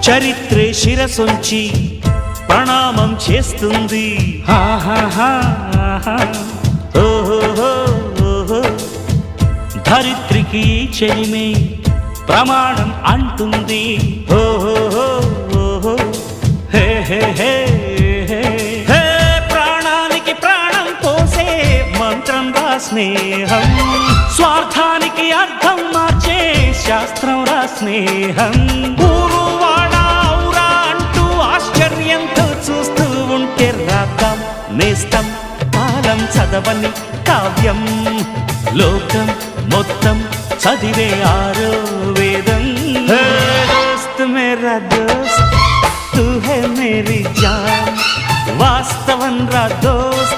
చరిత్రే శిరసొంచి ప్రణామం చేస్తుంది. ఓహో ధరిత్రికి చెలిమే ప్రమాణం అంటుంది. ఓహో హే హే హే హే ప్రాణానికి ప్రాణం పోసే మంత్రం రా స్నేహం, స్వార్థానికి అర్థం మార్చే శాస్త్రం రా స్నేహం. ఊరు వాడా ఔరా అంటూ ఆశ్చర్యంతో చూస్తూ ఉంటే రాద్దాం నేస్తం కాలం చదవని కావ్యం, లోకం మొత్తం చదివే ఆరో వేదం. దోస్త్ మేరా దోస్త్ తూ హై మేరీ జాన్, వాస్తవం రా దోస్త్